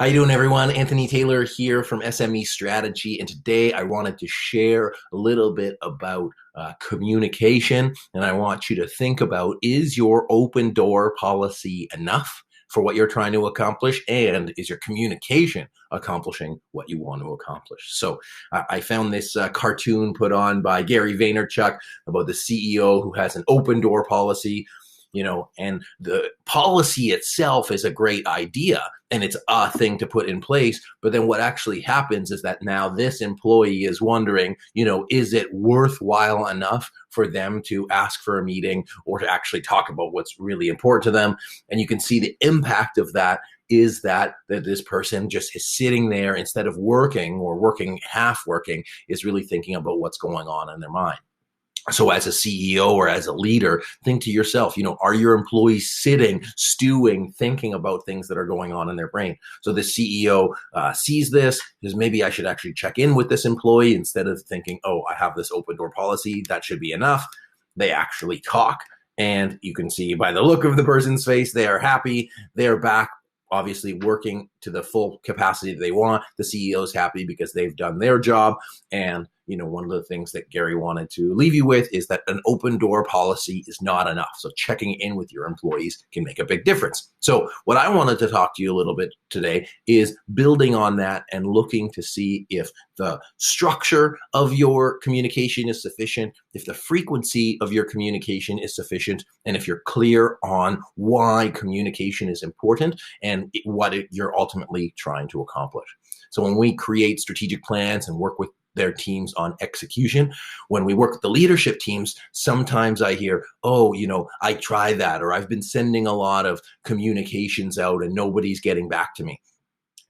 How you doing, everyone? Anthony Taylor here from SME Strategy, and today I wanted to share a little bit about communication, and I want you to think about, is your open door policy enough for what you're trying to accomplish, and is your communication accomplishing what you want to accomplish? So I found this cartoon put on by Gary Vaynerchuk about the CEO who has an open door policy. And the policy itself is a great idea and it's a thing to put in place. But then what actually happens is that now this employee is wondering, is it worthwhile enough for them to ask for a meeting or to actually talk about what's really important to them? And you can see the impact of that is that this person just is sitting there instead of working or working half working, is really thinking about what's going on in their mind. So as a CEO or as a leader, think to yourself, are your employees sitting, stewing, thinking about things that are going on in their brain? So the CEO sees this, says, maybe I should actually check in with this employee instead of thinking, oh, I have this open door policy, that should be enough. They actually talk, and you can see by the look of the person's face, they are happy, they're back, obviously working to the full capacity that they want. The CEO is happy because they've done their job. And one of the things that Gary wanted to leave you with is that an open door policy is not enough. So checking in with your employees can make a big difference. So what I wanted to talk to you a little bit today is building on that and looking to see if the structure of your communication is sufficient, if the frequency of your communication is sufficient, and if you're clear on why communication is important and what you're ultimately trying to accomplish. So when we create strategic plans and work with their teams on execution, when we work with the leadership teams, sometimes I hear, oh, I tried that, or I've been sending a lot of communications out and nobody's getting back to me.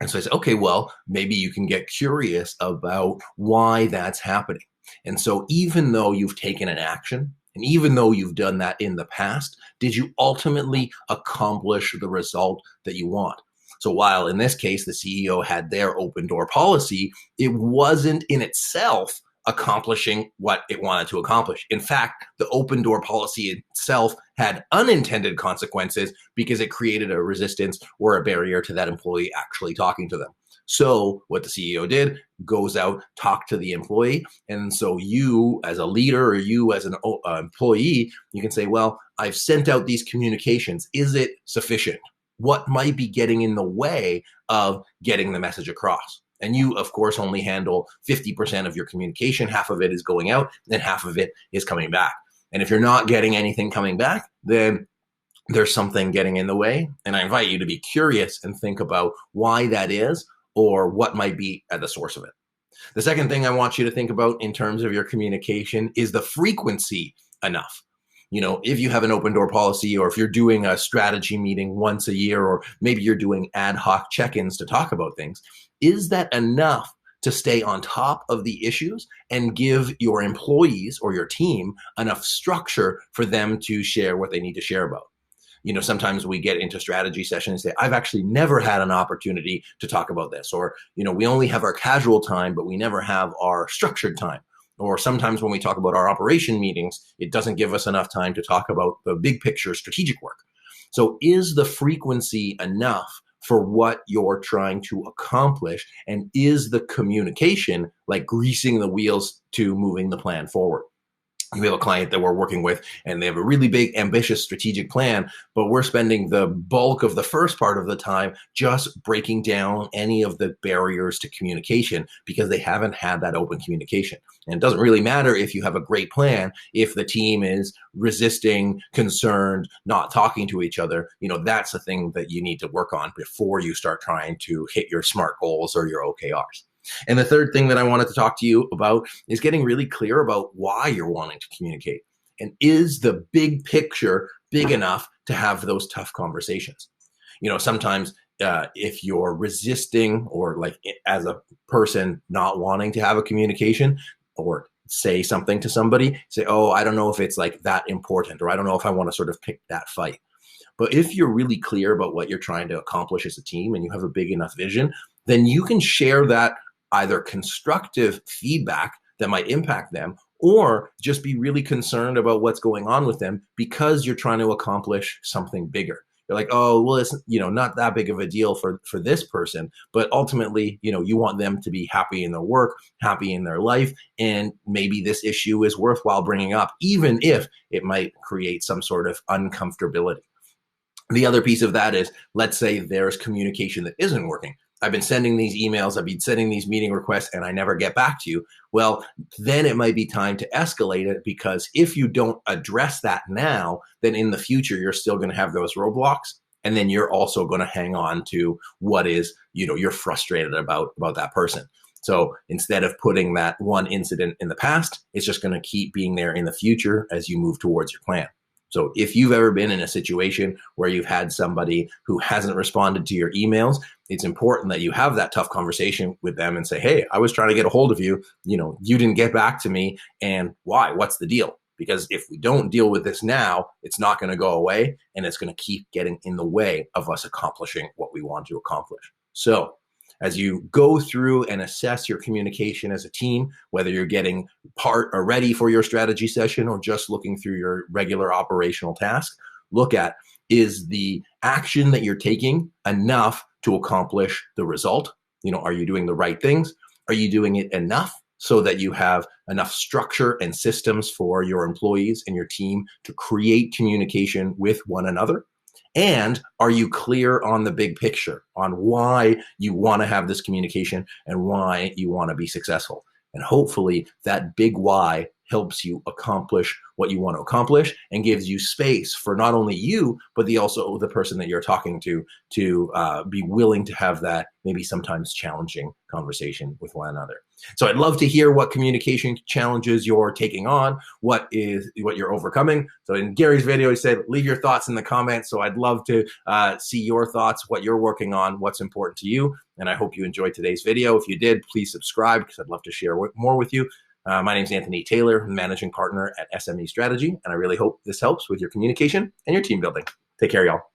And so I say, okay, well, maybe you can get curious about why that's happening. And so even though you've taken an action, and even though you've done that in the past, did you ultimately accomplish the result that you want? So while in this case, the CEO had their open door policy, it wasn't in itself accomplishing what it wanted to accomplish. In fact, the open door policy itself had unintended consequences because it created a resistance or a barrier to that employee actually talking to them. So what the CEO did, goes out, talk to the employee. And so you as a leader or you as an employee, you can say, well, I've sent out these communications. Is it sufficient? What might be getting in the way of getting the message across? And you, of course, only handle 50% of your communication. Half of it is going out and half of it is coming back. And if you're not getting anything coming back, then there's something getting in the way. And I invite you to be curious and think about why that is or what might be at the source of it. The second thing I want you to think about in terms of your communication is the frequency enough. If you have an open door policy, or if you're doing a strategy meeting once a year, or maybe you're doing ad hoc check-ins to talk about things, is that enough to stay on top of the issues and give your employees or your team enough structure for them to share what they need to share about? Sometimes we get into strategy sessions and say, I've actually never had an opportunity to talk about this, or, we only have our casual time, but we never have our structured time. Or sometimes when we talk about our operation meetings, it doesn't give us enough time to talk about the big picture strategic work. So is the frequency enough for what you're trying to accomplish? And is the communication like greasing the wheels to moving the plan forward? We have a client that we're working with, and they have a really big, ambitious strategic plan, but we're spending the bulk of the first part of the time just breaking down any of the barriers to communication because they haven't had that open communication. And it doesn't really matter if you have a great plan if the team is resisting, concerned, not talking to each other. That's the thing that you need to work on before you start trying to hit your SMART goals or your OKRs. And the third thing that I wanted to talk to you about is getting really clear about why you're wanting to communicate. And is the big picture big enough to have those tough conversations? Sometimes if you're resisting or like as a person not wanting to have a communication or say something to somebody, say, oh, I don't know if it's like that important, or I don't know if I want to sort of pick that fight. But if you're really clear about what you're trying to accomplish as a team and you have a big enough vision, then you can share that either constructive feedback that might impact them, or just be really concerned about what's going on with them because you're trying to accomplish something bigger. they're like, oh, well, it's, not that big of a deal for this person, but ultimately, you want them to be happy in their work, happy in their life, and maybe this issue is worthwhile bringing up, even if it might create some sort of uncomfortability. The other piece of that is, let's say there's communication that isn't working. I've been sending these emails, I've been sending these meeting requests, and I never get back to you. Well, then it might be time to escalate it, because if you don't address that now, then in the future, you're still going to have those roadblocks. And then you're also going to hang on to what is, you're frustrated about that person. So instead of putting that one incident in the past, it's just going to keep being there in the future as you move towards your plan. So if you've ever been in a situation where you've had somebody who hasn't responded to your emails, it's important that you have that tough conversation with them and say, hey, I was trying to get a hold of you. You didn't get back to me. And why? What's the deal? Because if we don't deal with this now, it's not going to go away, and it's going to keep getting in the way of us accomplishing what we want to accomplish. So as you go through and assess your communication as a team, whether you're getting part or ready for your strategy session or just looking through your regular operational task, look at, is the action that you're taking enough to accomplish the result? Are you doing the right things? Are you doing it enough so that you have enough structure and systems for your employees and your team to create communication with one another? And are you clear on the big picture, on why you want to have this communication and why you want to be successful? And hopefully that big why helps you accomplish what you want to accomplish and gives you space for not only you, but also the person that you're talking to be willing to have that maybe sometimes challenging conversation with one another. So I'd love to hear what communication challenges you're taking on, what you're overcoming. So in Gary's video, he said, leave your thoughts in the comments. So I'd love to see your thoughts, what you're working on, what's important to you. And I hope you enjoyed today's video. If you did, please subscribe, because I'd love to share more with you. My name is Anthony Taylor, managing partner at SME Strategy, and I really hope this helps with your communication and your team building. Take care, y'all.